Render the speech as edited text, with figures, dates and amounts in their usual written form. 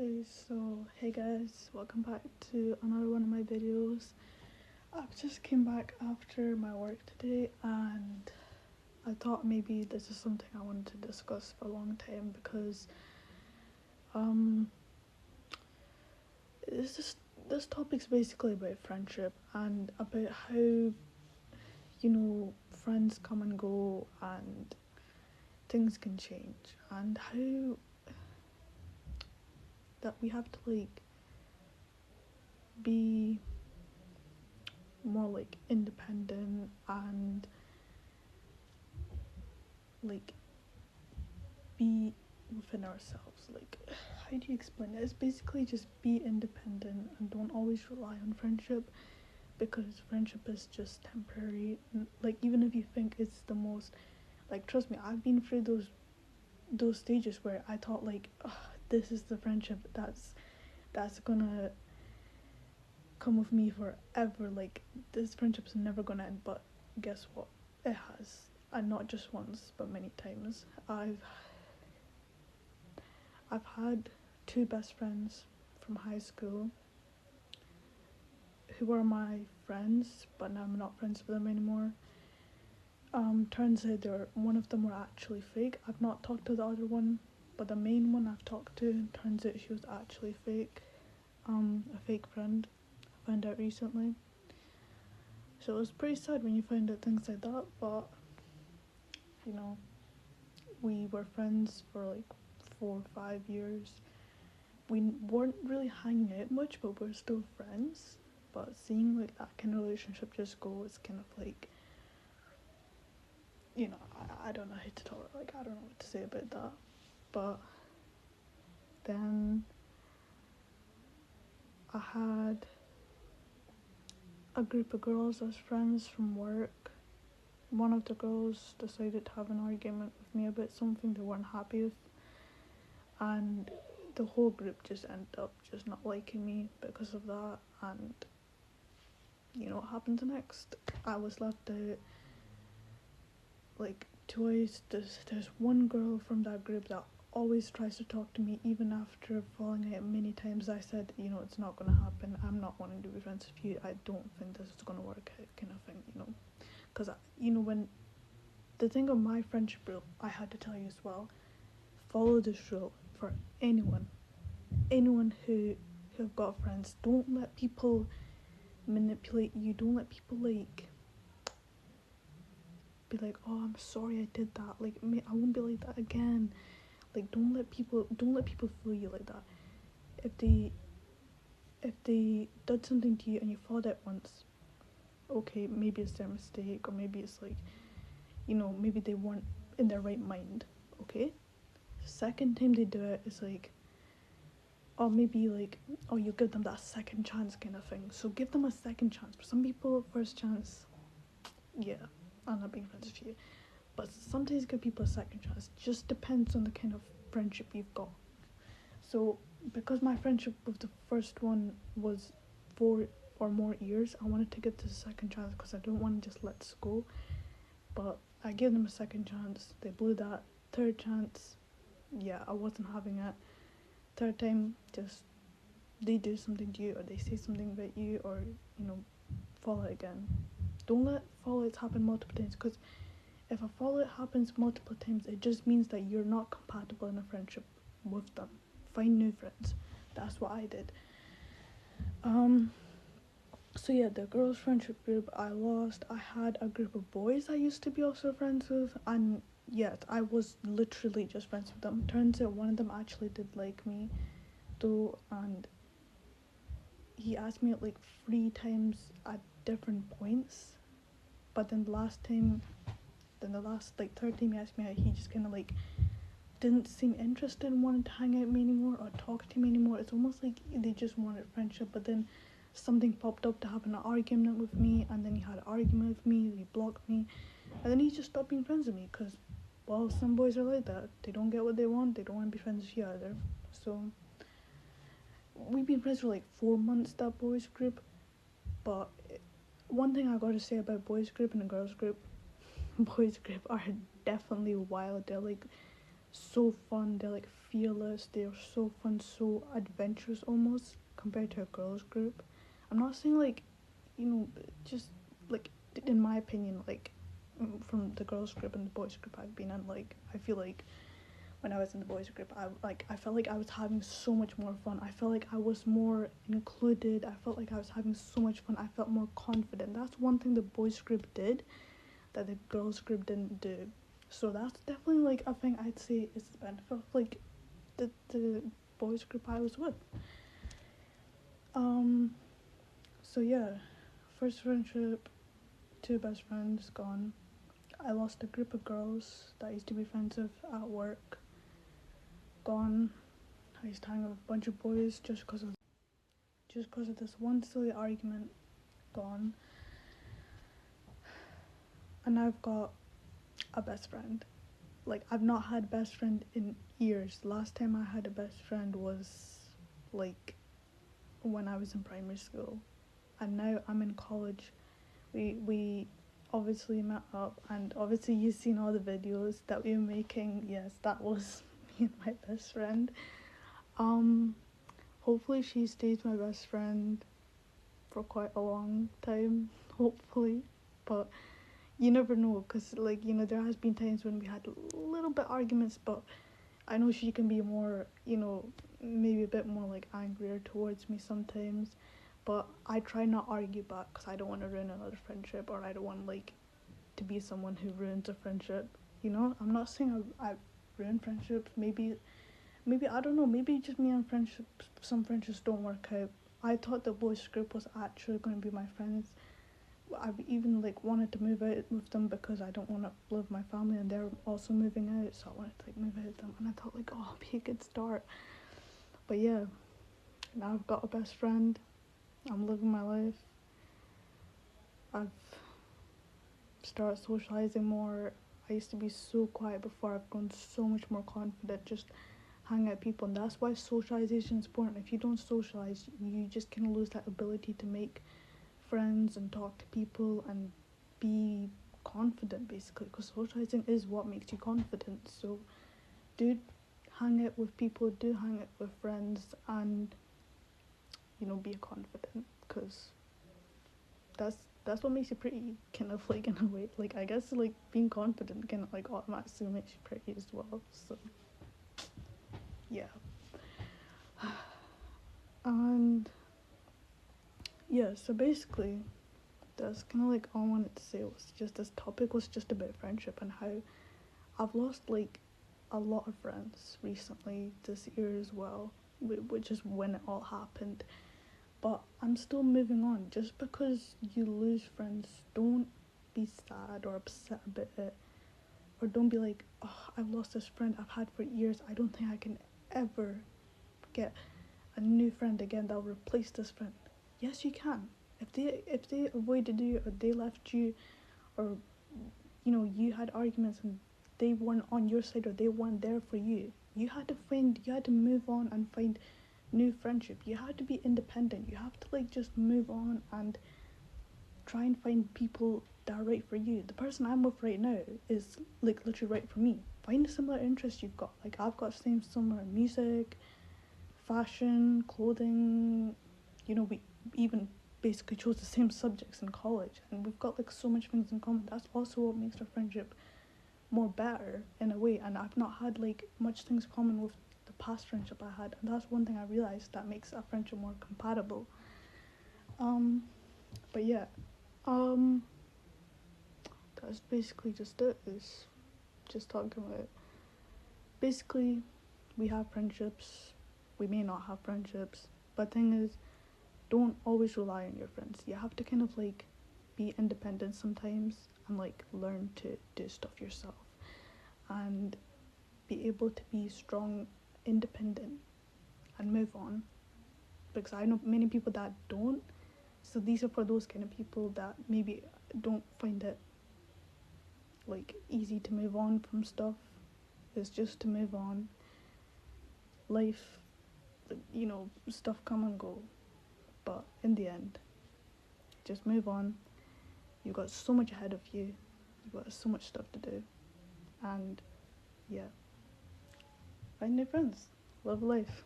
Okay, so hey guys, welcome back to another one of my videos. I've just came back after my work today and I thought maybe this is something I wanted to discuss for a long time because um this topic's basically about friendship and about how friends come and go and things can change and how that we have to be more independent and like be within ourselves. How do you explain it? It's basically just be independent and don't always rely on friendship, because friendship is just temporary. Even if you think it's the most, trust me, I've been through those stages where I thought this is the friendship that's gonna come with me forever, this friendship's never gonna end. But guess what, it has. And not just once but many times. I've had two best friends from high school who were my friends, but now I'm not friends with them anymore. Turns out one of them were actually fake. I've not talked to the other one, but the main one I've talked to, turns out she was actually fake. A fake friend. I found out recently. So it was pretty sad when you find out things like that, but we were friends for 4 or 5 years. We weren't really hanging out much, but we're still friends. But seeing that kind of relationship just go is kind of I don't know how to talk, I don't know what to say about that. But then I had a group of girls as friends from work. One of the girls decided to have an argument with me about something they weren't happy with, and the whole group just ended up just not liking me because of that. And you know what happened next? I was left out twice. There's one girl from that group that always tries to talk to me even after falling out many times. I said, it's not gonna happen. I'm not wanting to be friends with you. I don't think this is gonna work out, kind of thing. Because when the thing of my friendship group, I had to tell you as well. Follow this rule for anyone who have got friends. Don't let people manipulate you. Don't let people be like, oh, I'm sorry I did that. I won't be like that again. Don't let people fool you like that. If they did something to you and you followed it once, okay, maybe it's their mistake, or maybe it's maybe they weren't in their right mind. Okay, second time they do it, it's or maybe oh, you give them that second chance kind of thing. So give them a second chance. For some people, first chance, yeah, I'm not being friends with you. But sometimes give people a second chance. Just depends on the kind of friendship you've got. So because my friendship with the first one was 4 or more years, I wanted to give this a second chance because I don't want to just let this go. But I gave them a second chance. They blew that. Third chance, yeah, I wasn't having it. Third time, just they do something to you, or they say something about you, or follow it again. Don't let follow-its happen multiple times, because if a follow-it happens multiple times, it just means that you're not compatible in a friendship with them. Find new friends. That's what I did. So yeah, the girls' friendship group I lost. I had a group of boys I used to be also friends with, and yet I was literally just friends with them. Turns out one of them actually did like me though, and he asked me 3 times at different points. But then the last third time he asked me out, he just kind of didn't seem interested in wanting to hang out with me anymore or talk to me anymore. It's almost like they just wanted friendship, but then something popped up to have an argument with me, and then he had an argument with me, he blocked me, and then he just stopped being friends with me because, well, some boys are like that. They don't get what they want, they don't want to be friends with you either. So we've been friends for 4 months, that boys group. But one thing I gotta say about boys group and a girls group, boys group are definitely wild. They're so fun, they're like fearless, they're so fun, so adventurous almost compared to a girls group. I'm not saying like, you know, just like in my opinion, like from the girls group and the boys group I've been in, like I feel like when I was in the boys group, I felt like I was having so much more fun. I felt like I was more included. I felt like I was having so much fun. I felt more confident. That's one thing the boys group did that the girls group didn't do. So that's definitely like a thing I'd say is the benefit of like the boys group I was with. Um so yeah, first friendship, two best friends gone. I lost a group of girls that I used to be friends with at work, gone. I used to hang out with a bunch of boys just because of this one silly argument, gone. And I've got a best friend. Like I've not had best friend in years. Last time I had a best friend was like when I was in primary school, and now I'm in college. We obviously met up, and obviously you've seen all the videos that we were making. Yes, that was me and my best friend. Um, hopefully she stays my best friend for quite a long time. Hopefully, but you never know, because like you know there has been times when we had little bit arguments, but I know she can be more, you know, maybe a bit more like angrier towards me sometimes, but I try not argue back because I don't want to ruin another friendship, or I don't want like to be someone who ruins a friendship. You know, I'm not saying I ruin friendships. Maybe I don't know. Maybe just me and friendships. Some friendships don't work out. I thought the boys group was actually going to be my friends. I've even like wanted to move out with them because I don't want to live with my family, and they're also moving out, so I wanted to like move out with them, and I thought like, oh, it'll be a good start. But yeah, now I've got a best friend. I'm living my life. I've started socializing more. I used to be so quiet before. I've grown so much more confident just hanging out with people, and that's why socialization is important. If you don't socialize, you just can lose that ability to make friends and talk to people and be confident, basically, because socializing is what makes you confident. So do hang out with people, do hang out with friends, and you know, be confident, because that's what makes you pretty, kind of like, in a way. Like I guess like being confident kind of like automatically makes you pretty as well. So yeah. And yeah, so basically that's kind of like all I wanted to say. Was just this topic was just about friendship and how I've lost like a lot of friends recently this year as well, which is when it all happened. But I'm still moving on. Just because you lose friends, don't be sad or upset about it, or don't be like, oh, I've lost this friend I've had for years. I don't think I can ever get a new friend again that'll replace this friend. Yes, you can. If they avoided you, or they left you, or you know you had arguments and they weren't on your side, or they weren't there for you, you had to move on and find new friendship. You have to be independent. You have to like just move on and try and find people that are right for you. The person I'm with right now is like literally right for me. Find a similar interest you've got. Like I've got same similar music, fashion, clothing. You know, we even basically chose the same subjects in college, and we've got like so much things in common. That's also what makes our friendship more better in a way. And I've not had like much things common with the past friendship I had, and that's one thing I realized that makes a friendship more compatible. But yeah, um that's basically just it. Is just talking about, basically, we have friendships, we may not have friendships, but thing is, don't always rely on your friends. You have to kind of like be independent sometimes, and like learn to do stuff yourself, and be able to be strong, independent, and move on. Because I know many people that don't. So these are for those kind of people that maybe don't find it like easy to move on from stuff. It's just to move on. Life, you know, stuff come and go, but in the end, just move on. You've got so much ahead of you. You've got so much stuff to do, and yeah. find new friends, live life.